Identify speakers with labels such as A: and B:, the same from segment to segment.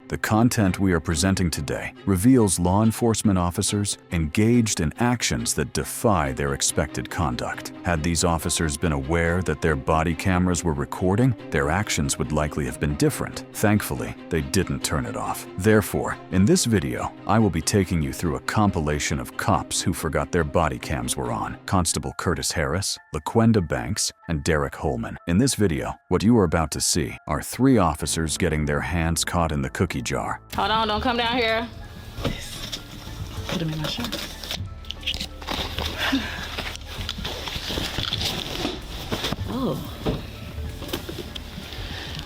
A: The content we are presenting today reveals law enforcement officers engaged in actions that defy their expected conduct. Had these officers been aware that their body cameras were recording, their actions would likely have been different. Thankfully, they didn't turn it off. Therefore, in this video, I will be taking you through a compilation of cops who forgot their body cams were on: Constable Curtis Harris, LaQuenda Banks, and Derek Holman. In this video, what you are about to see are 3 officers getting their hands caught in the cookie jar.
B: Hold on, don't come down here. Put them in my shirt. Oh,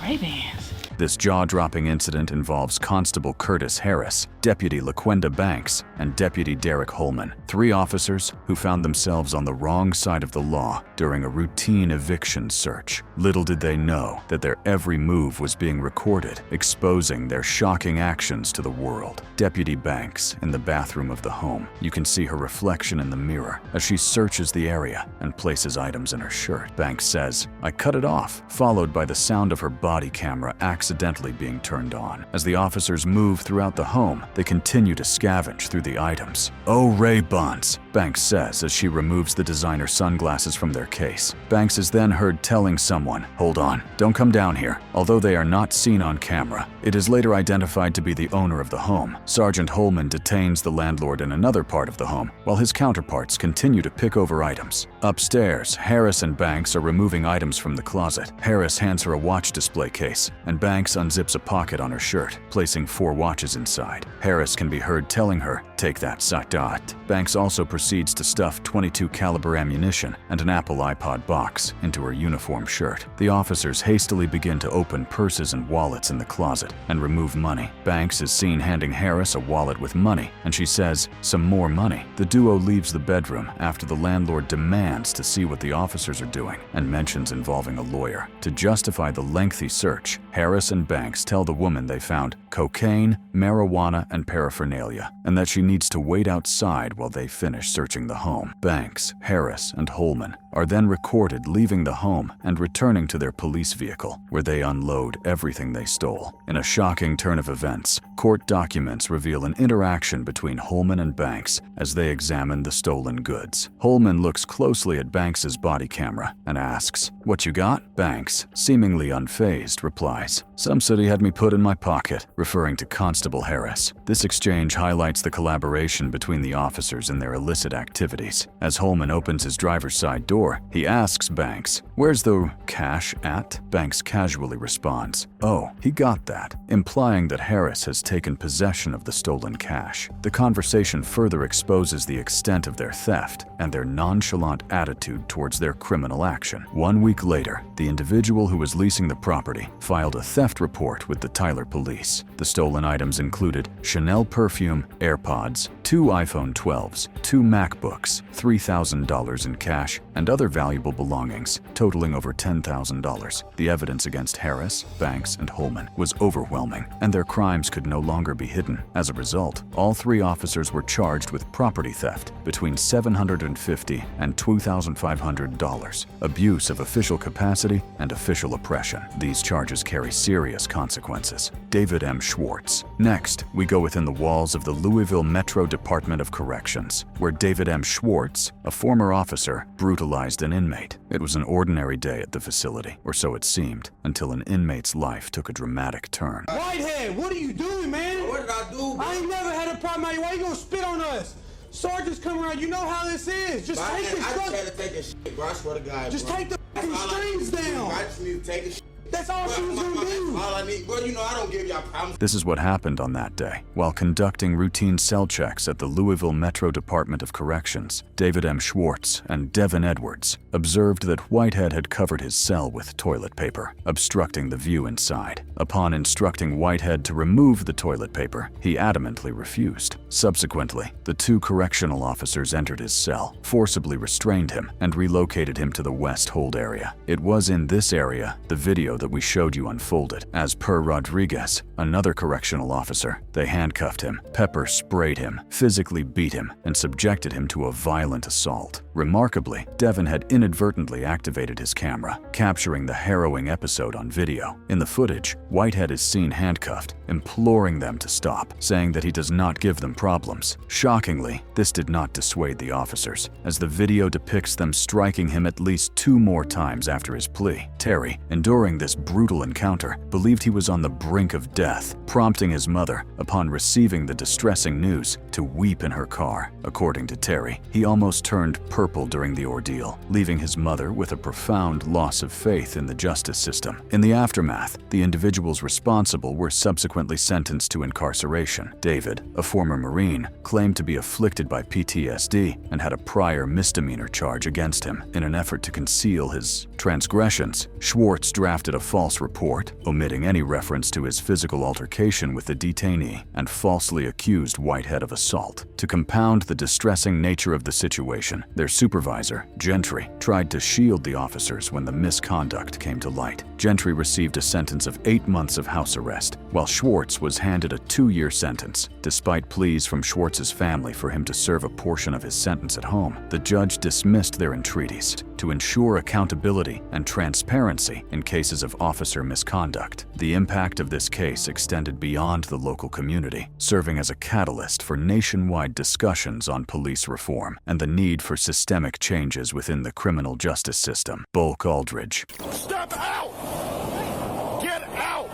B: Ray-Bans.
A: This jaw-dropping incident involves Constable Curtis Harris, Deputy LaQuenda Banks, and Deputy Derek Holman, 3 officers who found themselves on the wrong side of the law during a routine eviction search. Little did they know that their every move was being recorded, exposing their shocking actions to the world. Deputy Banks, in the bathroom of the home, you can see her reflection in the mirror as she searches the area and places items in her shirt. Banks says, "I cut it off," followed by the sound of her body camera accidentally being turned on. As the officers move throughout the home, they continue to scavenge through the items. "Oh, Ray-Bans," Banks says as she removes the designer sunglasses from their case. Banks is then heard telling someone, "Hold on, don't come down here." Although they are not seen on camera, it is later identified to be the owner of the home. Sergeant Holman detains the landlord in another part of the home, while his counterparts continue to pick over items. Upstairs, Harris and Banks are removing items from the closet. Harris hands her a watch display case, and Banks unzips a pocket on her shirt, placing 4 watches inside. Harris can be heard telling her, "Take that, Sadat." Banks also proceeds to stuff .22 caliber ammunition and an Apple iPod box into her uniform shirt. The officers hastily begin to open purses and wallets in the closet and remove money. Banks is seen handing Harris a wallet with money, and she says, "Some more money." The duo leaves the bedroom after the landlord demands to see what the officers are doing and mentions involving a lawyer. To justify the lengthy search, Harris and Banks tell the woman they found cocaine, marijuana, and paraphernalia, and that she needs to wait outside while they finish searching the home. Banks, Harris, and Holman are then recorded leaving the home and returning to their police vehicle, where they unload everything they stole. In a shocking turn of events, court documents reveal an interaction between Holman and Banks as they examine the stolen goods. Holman looks closely at Banks's body camera and asks, "What you got?" Banks, seemingly unfazed, replies, "Some city had me put in my pocket," referring to Constable Harris. This exchange highlights the collaboration between the officers in their illicit activities. As Holman opens his driver's side door, he asks Banks, "Where's the cash at?" Banks casually responds, "Oh, he got that," implying that Harris has taken possession of the stolen cash. The conversation further exposes the extent of their theft and their nonchalant attitude towards their criminal action. 1 week later, the individual who was leasing the property filed a theft report with the Tyler police. The stolen items included Chanel perfume, AirPods, 2 iPhone 12s, 2 MacBooks, $3,000 in cash, and other valuable belongings, totaling over $10,000. The evidence against Harris, Banks, and Holman was overwhelming, and their crimes could no longer be hidden. As a result, all 3 officers were charged with property theft between $750 and $2,500, abuse of official capacity, and official oppression. These charges carry serious consequences. David M. Schwartz. Next, we go within the walls of the Louisville Metro Department of Corrections, where David M. Schwartz, a former officer, brutalized an inmate. It was an ordinary day at the facility, or so it seemed, until an inmate's life took a dramatic turn.
C: Whitehead, what are you doing, man?
D: What did I do, bro?
C: I ain't never had a problem. Why you gonna spit on us? Sergeants come around, you know how this is. Just take the
D: I just
C: stuff.
D: had to take this shit, bro. I swear to God,
C: Just
D: bro.
C: take the
D: That's
C: fucking
D: all I
C: strings
D: need to do,
C: down.
D: bro. I just need to take this shit.
C: That's all she was gonna do.
D: All I need, bro, you know I don't give y'all problems.
A: This is what happened on that day. While conducting routine cell checks at the Louisville Metro Department of Corrections, David M. Schwartz and Devin Edwards observed that Whitehead had covered his cell with toilet paper, obstructing the view inside. Upon instructing Whitehead to remove the toilet paper, he adamantly refused. Subsequently, the 2 correctional officers entered his cell, forcibly restrained him, and relocated him to the West Hold area. It was in this area the video that we showed you unfolded. As per Rodriguez, another correctional officer, they handcuffed him, pepper sprayed him, physically beat him, and subjected him to a violent assault. Remarkably, Devin had inadvertently activated his camera, capturing the harrowing episode on video. In the footage, Whitehead is seen handcuffed, imploring them to stop, saying that he does not give them problems. Shockingly, this did not dissuade the officers, as the video depicts them striking him at least 2 more times after his plea. Terry, enduring this brutal encounter, believed he was on the brink of death, prompting his mother, upon receiving the distressing news, to weep in her car. According to Terry, he almost turned purple during the ordeal, leaving his mother with a profound loss of faith in the justice system. In the aftermath, the individuals responsible were subsequently sentenced to incarceration. David, a former Marine, claimed to be afflicted by PTSD and had a prior misdemeanor charge against him. In an effort to conceal his transgressions, Schwartz drafted a false report, omitting any reference to his physical altercation with the detainee, and falsely accused Whitehead of assault. To compound the distressing nature of the situation, their supervisor, Gentry, tried to shield the officers when the misconduct came to light. Gentry received a sentence of 8 months of house arrest, while Schwartz was handed a 2-year sentence. Despite pleas from Schwartz's family for him to serve a portion of his sentence at home, the judge dismissed their entreaties to ensure accountability and transparency in cases of officer misconduct. The impact of this case extended beyond the local community, serving as a catalyst for nationwide discussions on police reform and the need for systemic changes within the criminal justice system. Bulk Aldridge.
E: Step out! Get out!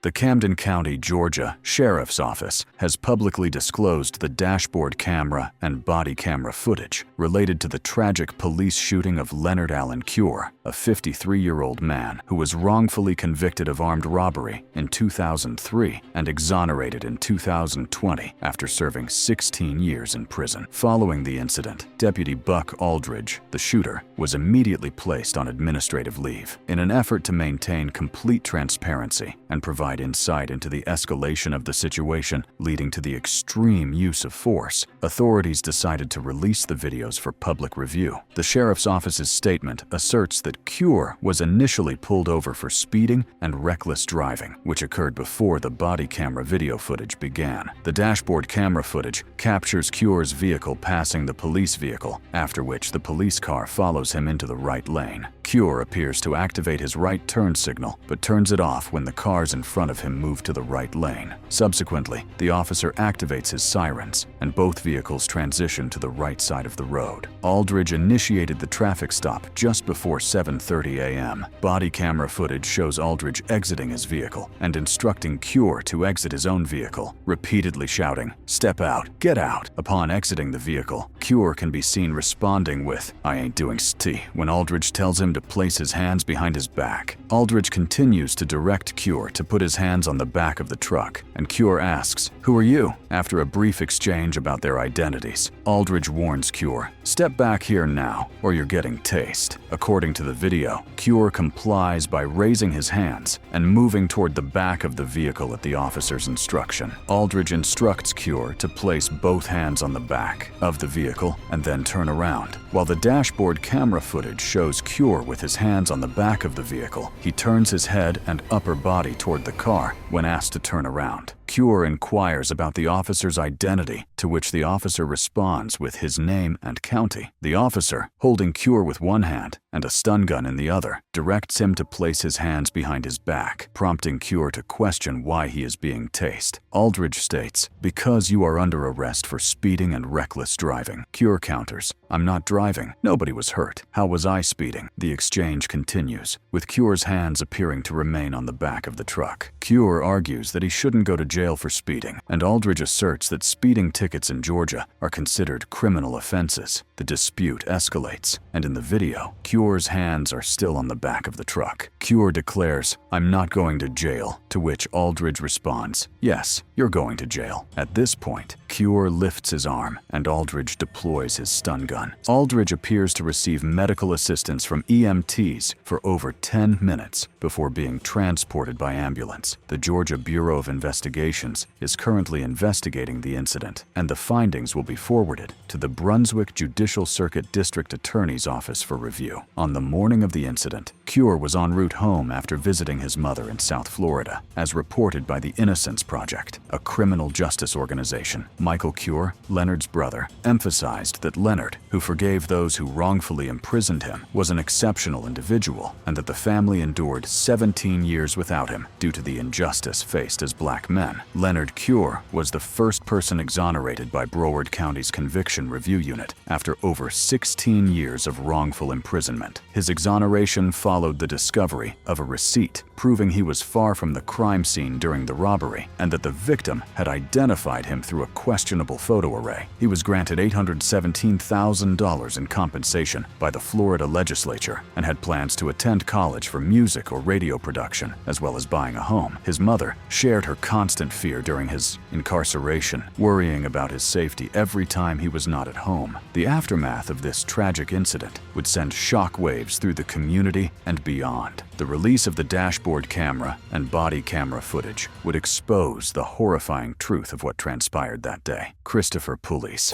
A: The Camden County, Georgia Sheriff's Office has publicly disclosed the dashboard camera and body camera footage related to the tragic police shooting of Leonard Allen Cure, a 53-year-old man who was wrongfully convicted of armed robbery in 2003 and exonerated in 2020 after serving 16 years in prison. Following the incident, Deputy Buck Aldridge, the shooter, was immediately placed on administrative leave. In an effort to maintain complete transparency and provide insight into the escalation of the situation leading to the extreme use of force, authorities decided to release the videos for public review. The sheriff's office's statement asserts that Cure was initially pulled over for speeding and reckless driving, which occurred before the body camera video footage began. The dashboard camera footage captures Cure's vehicle passing the police vehicle, after which the police car follows him into the right lane. Cure appears to activate his right turn signal, but turns it off when the cars in front of him move to the right lane. Subsequently, the officer activates his sirens, and both vehicles transition to the right side of the road. Aldridge initiated the traffic stop just before 7:30 a.m. Body camera footage shows Aldridge exiting his vehicle and instructing Cure to exit his own vehicle, repeatedly shouting, "Step out, get out." Upon exiting the vehicle, Cure can be seen responding with, "I ain't doing st," when Aldridge tells him to place his hands behind his back. Aldridge continues to direct Cure to put his hands on the back of the truck, and Cure asks, "Who are you?" After a brief exchange about their identities, Aldridge warns Cure, "Step back here now, or you're getting tased." According to the video, Cure complies by raising his hands and moving toward the back of the vehicle at the officer's instruction. Aldridge instructs Cure to place both hands on the back of the vehicle and then turn around. While the dashboard camera footage shows Cure with his hands on the back of the vehicle, he turns his head and upper body toward the car when asked to turn around. Cure inquires about the officer's identity, to which the officer responds with his name and county. The officer, holding Cure with one hand and a stun gun in the other, directs him to place his hands behind his back, prompting Cure to question why he is being tased. Aldridge states, "Because you are under arrest for speeding and reckless driving." Cure counters, "I'm not driving. Nobody was hurt. How was I speeding?" The exchange continues, with Cure's hands appearing to remain on the back of the truck. Cure argues that he shouldn't go to jail for speeding, and Aldridge asserts that speeding tickets in Georgia are considered criminal offenses. The dispute escalates, and in the video, Cure's hands are still on the back of the truck. Cure declares, "I'm not going to jail," to which Aldridge responds, "Yes, you're going to jail." At this point, Cure lifts his arm, and Aldridge deploys his stun gun. Aldridge appears to receive medical assistance from EMTs for over 10 minutes before being transported by ambulance. The Georgia Bureau of Investigations is currently investigating the incident. and the findings will be forwarded to the Brunswick Judicial Circuit District Attorney's Office for review. On the morning of the incident, Cure was en route home after visiting his mother in South Florida, as reported by the Innocence Project, a criminal justice organization. Michael Cure, Leonard's brother, emphasized that Leonard, who forgave those who wrongfully imprisoned him, was an exceptional individual, and that the family endured 17 years without him due to the injustice faced as black men. Leonard Cure was the first person exonerated by Broward County's Conviction Review Unit after over 16 years of wrongful imprisonment. His exoneration followed the discovery of a receipt proving he was far from the crime scene during the robbery and that the victim had identified him through a questionable photo array. He was granted $817,000 in compensation by the Florida legislature and had plans to attend college for music or radio production, as well as buying a home. His mother shared her constant fear during his incarceration, worrying about his safety every time he was not at home. The aftermath of this tragic incident would send shockwaves through the community and beyond. The release of the dashboard camera and body camera footage would expose the horrifying truth of what transpired that day. Christopher Pulis.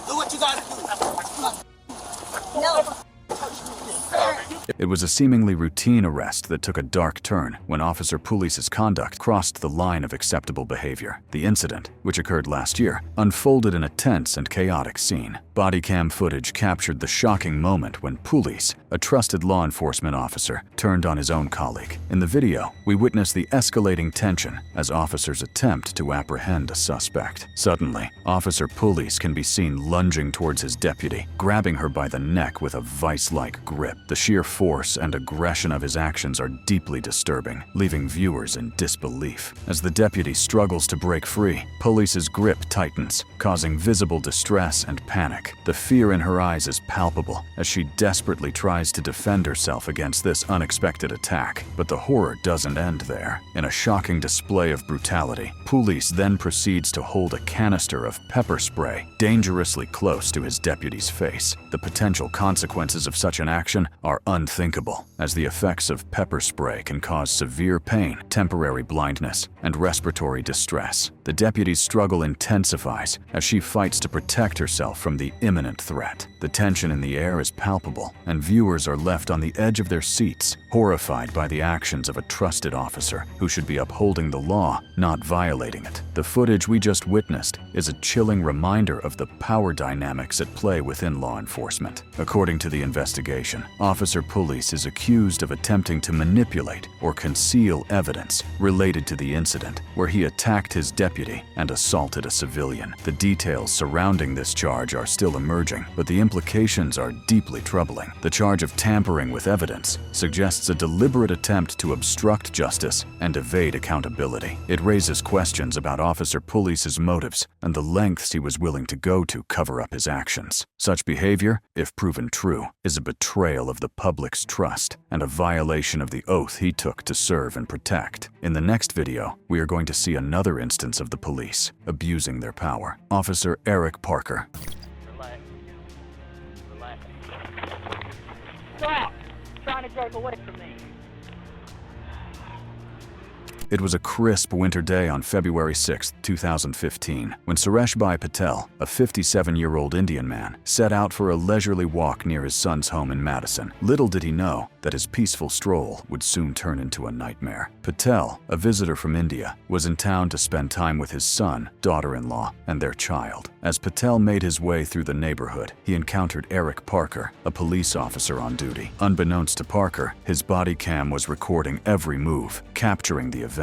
E: Do what you gotta do. No.
A: It was a seemingly routine arrest that took a dark turn when Officer Pulis's conduct crossed the line of acceptable behavior. The incident, which occurred last year, unfolded in a tense and chaotic scene. Body cam footage captured the shocking moment when Pulis, a trusted law enforcement officer, turned on his own colleague. In the video, we witness the escalating tension as officers attempt to apprehend a suspect. Suddenly, Officer Pulis can be seen lunging towards his deputy, grabbing her by the neck with a vice-like grip. The sheer force and aggression of his actions are deeply disturbing, leaving viewers in disbelief. As the deputy struggles to break free, Pulis's grip tightens, causing visible distress and panic. The fear in her eyes is palpable as she desperately tries to defend herself against this unexpected attack. But the horror doesn't end there. In a shocking display of brutality, Pulis then proceeds to hold a canister of pepper spray dangerously close to his deputy's face. The potential consequences of such an action are unthinkable, as the effects of pepper spray can cause severe pain, temporary blindness, and respiratory distress. The deputy's struggle intensifies as she fights to protect herself from the imminent threat. The tension in the air is palpable, and viewers are left on the edge of their seats, horrified by the actions of a trusted officer who should be upholding the law, not violating it. The footage we just witnessed is a chilling reminder of the power dynamics at play within law enforcement. According to the investigation, Officer Pulis is accused of attempting to manipulate or conceal evidence related to the incident, where he attacked his deputy and assaulted a civilian. The details surrounding this charge are still emerging, but the implications are deeply troubling. The charge of tampering with evidence suggests a deliberate attempt to obstruct justice and evade accountability. It raises questions about Officer Pulis's motives and the lengths he was willing to go to cover up his actions. Such behavior, if proven true, is a betrayal of the public's trust and a violation of the oath he took to serve and protect. In the next video, we are going to see another instance of the police abusing their power. Officer Eric Parker.
F: Relax. Stop! Trying to drive away from me.
A: It was a crisp winter day on February 6, 2015, when Suresh Bhai Patel, a 57-year-old Indian man, set out for a leisurely walk near his son's home in Madison. Little did he know that his peaceful stroll would soon turn into a nightmare. Patel, a visitor from India, was in town to spend time with his son, daughter-in-law, and their child. As Patel made his way through the neighborhood, he encountered Eric Parker, a police officer on duty. Unbeknownst to Parker, his body cam was recording every move, capturing the events.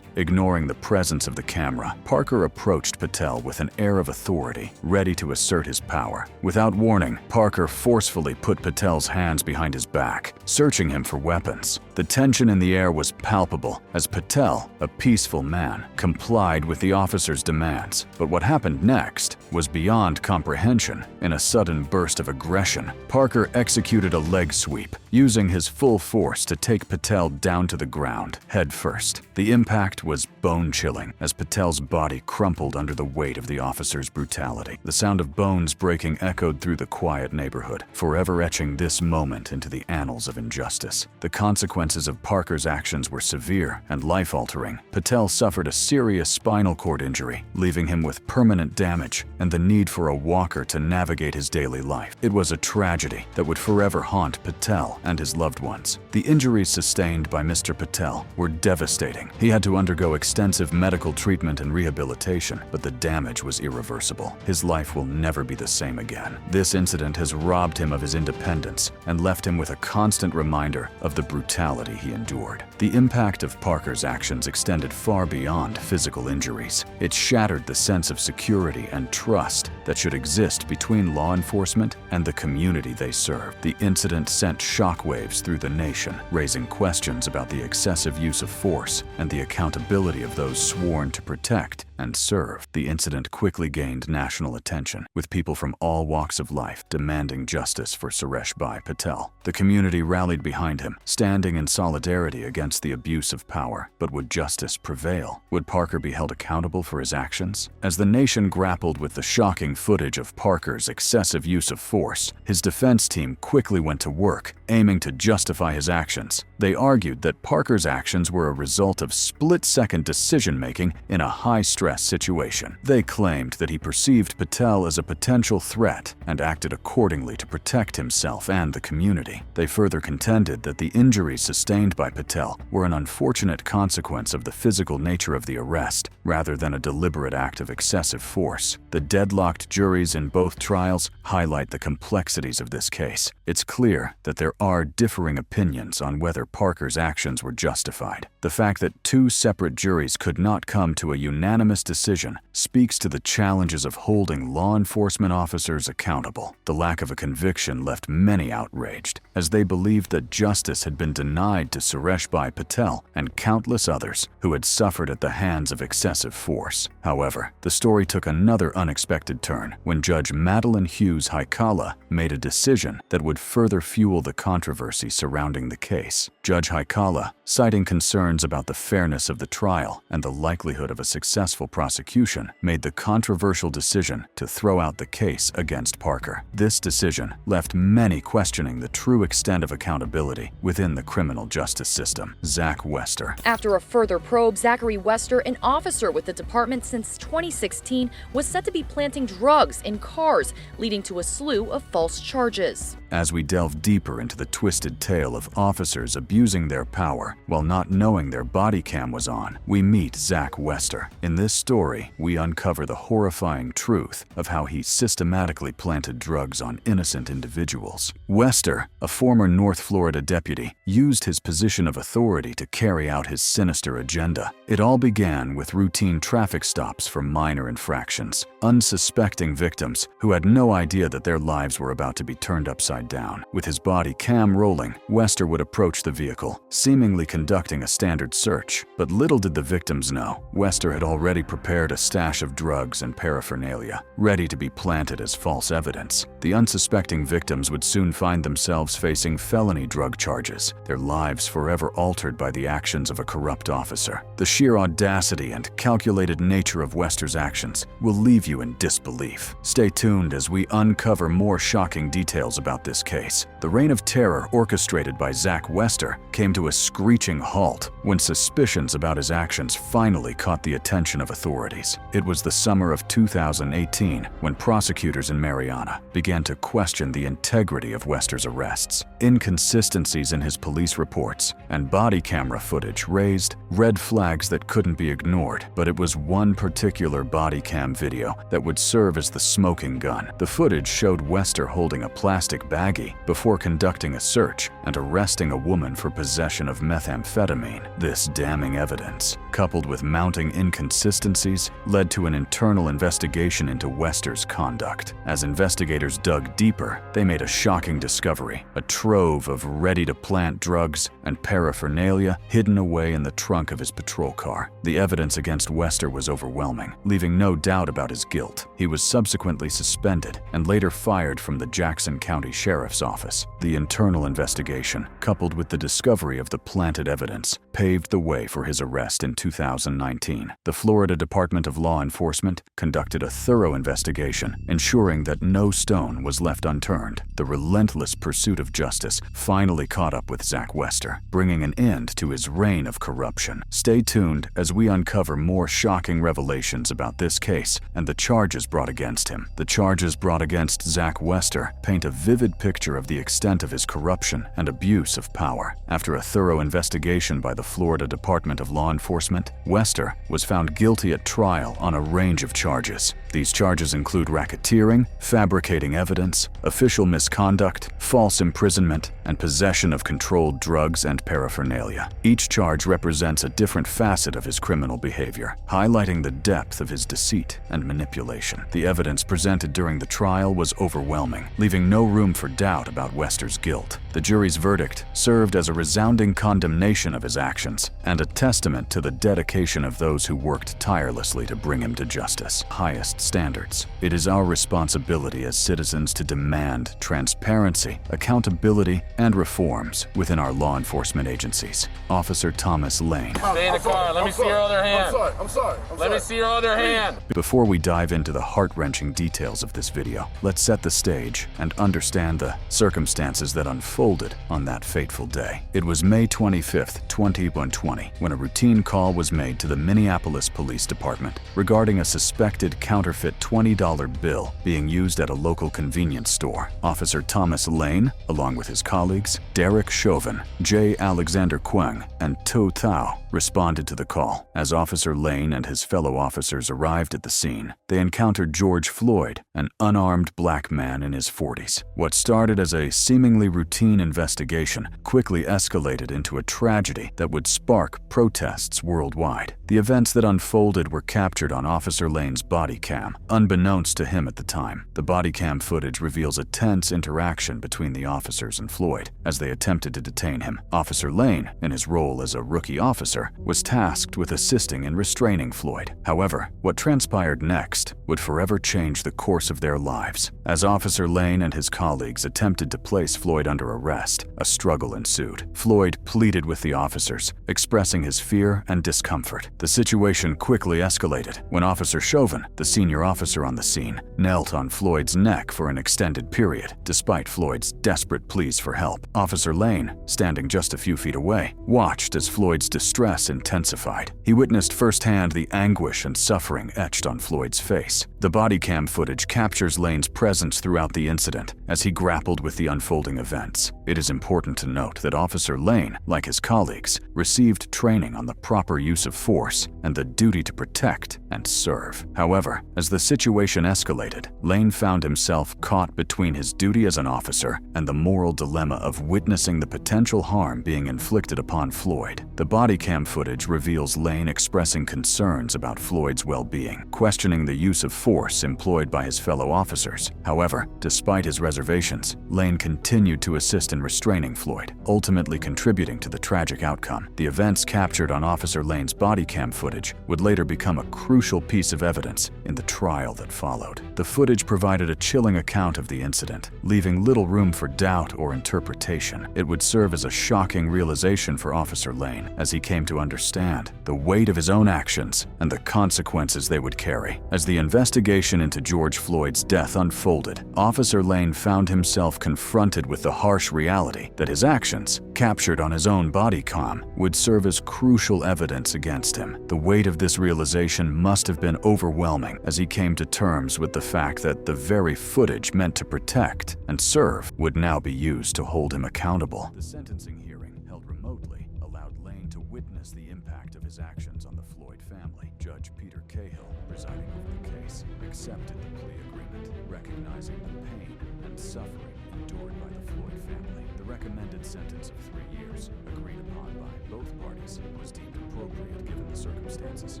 A: Ignoring the presence of the camera, Parker approached Patel with an air of authority, ready to assert his power. Without warning, Parker forcefully put Patel's hands behind his back, searching him for weapons. The tension in the air was palpable as Patel, a peaceful man, complied with the officer's demands. But what happened next was beyond comprehension. In a sudden burst of aggression, Parker executed a leg sweep, using his full force to take Patel down to the ground, head first. The The impact was bone-chilling as Patel's body crumpled under the weight of the officer's brutality. The sound of bones breaking echoed through the quiet neighborhood, forever etching this moment into the annals of injustice. The consequences of Parker's actions were severe and life-altering. Patel suffered a serious spinal cord injury, leaving him with permanent damage and the need for a walker to navigate his daily life. It was a tragedy that would forever haunt Patel and his loved ones. The injuries sustained by Mr. Patel were devastating. He had to undergo extensive medical treatment and rehabilitation, but the damage was irreversible. His life will never be the same again. This incident has robbed him of his independence and left him with a constant reminder of the brutality he endured. The impact of Parker's actions extended far beyond physical injuries. It shattered the sense of security and trust that should exist between law enforcement and the community they serve. The incident sent shockwaves through the nation, raising questions about the excessive use of force and the accountability of those sworn to protect and serve. The incident quickly gained national attention, with people from all walks of life demanding justice for Suresh Bhai Patel. The community rallied behind him, standing in solidarity against the abuse of power. But would justice prevail? Would Parker be held accountable for his actions? As the nation grappled with the shocking footage of Parker's excessive use of force, his defense team quickly went to work, aiming to justify his actions. They argued that Parker's actions were a result of split-second decision-making in a high-stress situation. They claimed that he perceived Patel as a potential threat and acted accordingly to protect himself and the community. They further contended that the injuries sustained by Patel were an unfortunate consequence of the physical nature of the arrest, rather than a deliberate act of excessive force. The deadlocked juries in both trials highlight the complexities of this case. It's clear that there are differing opinions on whether Parker's actions were justified. The fact that two separate juries could not come to a unanimous decision speaks to the challenges of holding law enforcement officers accountable. The lack of a conviction left many outraged, as they believed that justice had been denied to Suresh Bhai Patel and countless others who had suffered at the hands of excessive force. However, the story took another unexpected turn when Judge Madeline Hughes Haikala made a decision that would further fuel the controversy surrounding the case. Judge Haikala, citing concerns about the fairness of the trial and the likelihood of a successful prosecution, made the controversial decision to throw out the case against Parker. This decision left many questioning the true extent of accountability within the criminal justice system. Zach Wester.
G: After a further probe, Zachary Wester, an officer with the department since 2016, was said to be planting drugs in cars, leading to a slew of false charges.
A: As we delve deeper into the twisted tale of officers abusing their power while not knowing their body cam was on, we meet Zach Wester. In this story, we uncover the horrifying truth of how he systematically planted drugs on innocent individuals. Wester, a former North Florida deputy, used his position of authority to carry out his sinister agenda. It all began with routine traffic stops for minor infractions, unsuspecting victims who had no idea that their lives were about to be turned upside down. With his body cam rolling, Wester would approach the vehicle, seemingly conducting a standard search. But little did the victims know, Wester had already prepared a stash of drugs and paraphernalia, ready to be planted as false evidence. The unsuspecting victims would soon find themselves facing felony drug charges, their lives forever altered by the actions of a corrupt officer. The sheer audacity and calculated nature of Wester's actions will leave you in disbelief. Stay tuned as we uncover more shocking details about this case. The reign of terror orchestrated by Zach Wester came to a screeching halt when suspicions about his actions finally caught the attention of authorities. It was the summer of 2018 when prosecutors in Mariana began to question the integrity of Wester's arrests. Inconsistencies in his police reports and body camera footage raised red flags that couldn't be ignored, but it was one particular body cam video that would serve as the smoking gun. The footage showed Wester holding a plastic baggie before conducting a search and arresting a woman for possession of methamphetamine. This damning evidence, coupled with mounting inconsistencies inconsistencies led to an internal investigation into Wester's conduct. As investigators dug deeper, they made a shocking discovery: a trove of ready-to-plant drugs and paraphernalia hidden away in the trunk of his patrol car. The evidence against Wester was overwhelming, leaving no doubt about his guilt. He was subsequently suspended and later fired from the Jackson County Sheriff's Office. The internal investigation, coupled with the discovery of the planted evidence, paved the way for his arrest in 2019. The Florida Department of Law Enforcement conducted a thorough investigation, ensuring that no stone was left unturned. The relentless pursuit of justice finally caught up with Zach Wester, bringing an end to his reign of corruption. Stay tuned as we uncover more shocking revelations about this case and the charges brought against him. The charges brought against Zach Wester paint a vivid picture of the extent of his corruption and abuse of power. After a thorough investigation by the Florida Department of Law Enforcement, Wester was found guilty at trial on a range of charges. These charges include racketeering, fabricating evidence, official misconduct, false imprisonment, and possession of controlled drugs and paraphernalia. Each charge represents a different facet of his criminal behavior, highlighting the depth of his deceit and manipulation. The evidence presented during the trial was overwhelming, leaving no room for doubt about Wester's guilt. The jury's verdict served as a resounding condemnation of his actions and a testament to the dedication of those who worked tirelessly to bring him to justice. Highest standards. It is our responsibility as citizens to demand transparency, accountability, and reforms within our law enforcement agencies. Officer Thomas Lane.
H: Stay in the car. Let me see your other hand. I'm sorry. Let me see your other hand.
A: Before we dive into the heart-wrenching details of this video, let's set the stage and understand the circumstances that unfolded on that fateful day. It was May 25th, 2020, when a routine call was made to the Minneapolis Police Department regarding a suspected counterfeit $20 bill being used at a local convenience store. Officer Thomas Lane, along with his colleagues Derek Chauvin, J. Alexander Kweng, and To Thao, responded to the call. As Officer Lane and his fellow officers arrived at the scene, they encountered George Floyd, an unarmed black man in his 40s. What started as a seemingly routine investigation quickly escalated into a tragedy that would spark protests worldwide. The events that unfolded were captured on Officer Lane's body cam, unbeknownst to him at the time. The body cam footage reveals a tense interaction between the officers and Floyd as they attempted to detain him. Officer Lane, in his role as a rookie officer, was tasked with assisting in restraining Floyd. However, what transpired next would forever change the course of their lives. As Officer Lane and his colleagues attempted to place Floyd under arrest, a struggle ensued. Floyd pleaded with the officers, expressing his fear and discomfort. The situation quickly escalated when Officer Chauvin, the senior officer on the scene, knelt on Floyd's neck for an extended period, despite Floyd's desperate pleas for help. Officer Lane, standing just a few feet away, watched as Floyd's distress intensified. He witnessed firsthand the anguish and suffering etched on Floyd's face. The body cam footage captures Lane's presence throughout the incident as he grappled with the unfolding events. It is important to note that Officer Lane, like his colleagues, received training on the proper use of force and the duty to protect and serve. However, as the situation escalated, Lane found himself caught between his duty as an officer and the moral dilemma of witnessing the potential harm being inflicted upon Floyd. The body cam footage reveals Lane expressing concerns about Floyd's well-being, questioning the use of force employed by his fellow officers. However, despite his reservations, Lane continued to assist in restraining Floyd, ultimately contributing to the tragic outcome. The events captured on Officer Lane's body cam footage would later become a crucial piece of evidence in the trial that followed. The footage provided a chilling account of the incident, leaving little room for doubt or interpretation. It would serve as a shocking realization for Officer Lane as he came to understand the weight of his own actions and the consequences they would carry. As the investigation into George Floyd's death unfolded, Officer Lane found himself confronted with the harsh reality that his actions, captured on his own body cam, would serve as crucial evidence against him. The weight of this realization must have been overwhelming as he came to terms with the fact that the very footage meant to protect and serve would now be used to hold him accountable. The sentencing hearing, held remotely, allowed Lane to witness the impact of his actions on the Floyd family. Judge Peter Cahill, presiding over the case, accepted the plea agreement, recognizing the pain and suffering endured by the Floyd family. The recommended sentence of 3 years, agreed upon by both parties, was deemed appropriate given the circumstances. circumstances,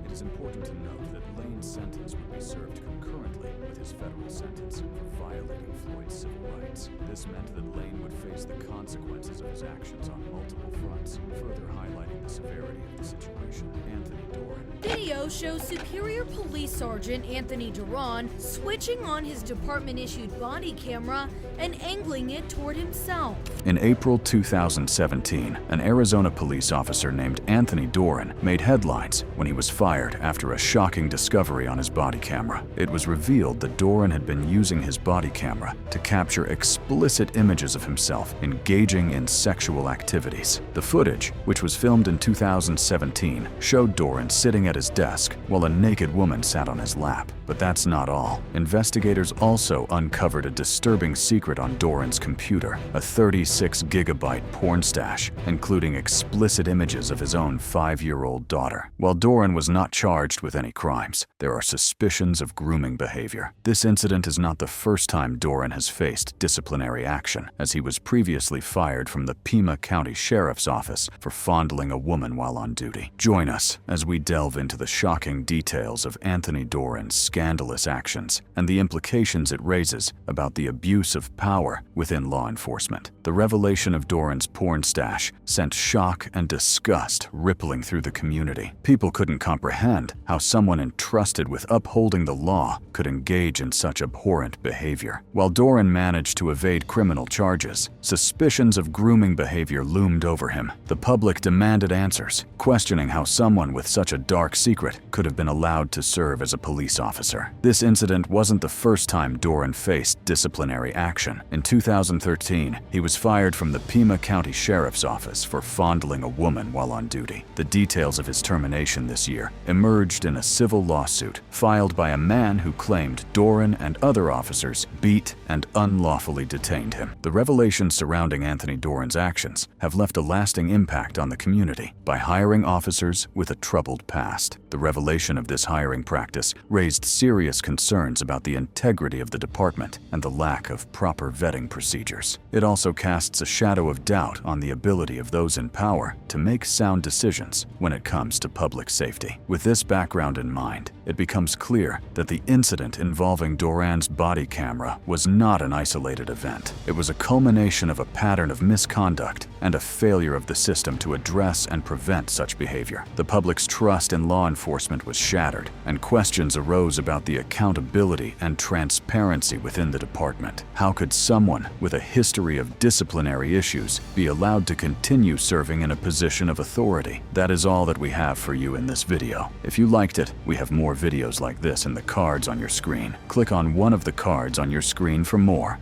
A: it is important to note that Lane's sentence would be served concurrently with his federal sentence for violating Floyd's civil rights. This meant that Lane would face the consequences of his actions on multiple fronts, further highlighting the severity of the situation. Anthony Doran.
I: Video shows Superior Police Sergeant Anthony Duran switching on his department-issued body camera and angling it toward himself.
A: In April 2017, an Arizona police officer named Anthony Doran made headlines when he was fired after a shocking discovery on his body camera. It was revealed that Doran had been using his body camera to capture explicit images of himself engaging in sexual activities. The footage, which was filmed in 2017, showed Doran sitting at his desk while a naked woman sat on his lap. But that's not all. Investigators also uncovered a disturbing secret on Doran's computer, a 36-gigabyte porn stash, including explicit images of his own 5-year-old daughter. While Doran was not charged with any crimes, there are suspicions of grooming behavior. This incident is not the first time Doran has faced disciplinary action, as he was previously fired from the Pima County Sheriff's Office for fondling a woman while on duty. Join us as we delve into the shocking details of Anthony Doran's scandalous actions and the implications it raises about the abuse of power within law enforcement. The revelation of Doran's porn stash sent shock and disgust rippling through the community. People couldn't comprehend how someone entrusted with upholding the law could engage in such abhorrent behavior. While Doran managed to evade criminal charges, suspicions of grooming behavior loomed over him. The public demanded answers, questioning how someone with such a dark secret could have been allowed to serve as a police officer. This incident wasn't the first time Doran faced disciplinary action. In 2013, he was fired from the Pima County Sheriff's Office for fondling a woman while on duty. The details of his termination this year emerged in a civil lawsuit filed by a man who claimed Doran and other officers beat and unlawfully detained him. The revelations surrounding Anthony Doran's actions have left a lasting impact on the community by hiring officers with a troubled past. The revelation of this hiring practice raised serious concerns about the integrity of the department and the lack of proper vetting procedures. It also casts a shadow of doubt on the ability of those in power to make sound decisions when it comes to public safety. With this background in mind, it becomes clear that the incident involving Doran's body camera was not an isolated event. It was a culmination of a pattern of misconduct and a failure of the system to address and prevent such behavior. The public's trust in law enforcement was shattered, and questions arose about the accountability and transparency within the department. How could someone with a history of disciplinary issues be allowed to continue serving in a position of authority? That is all that we have for you in this video. If you liked it, we have more videos like this in the cards on your screen. Click on one of the cards on your screen for more.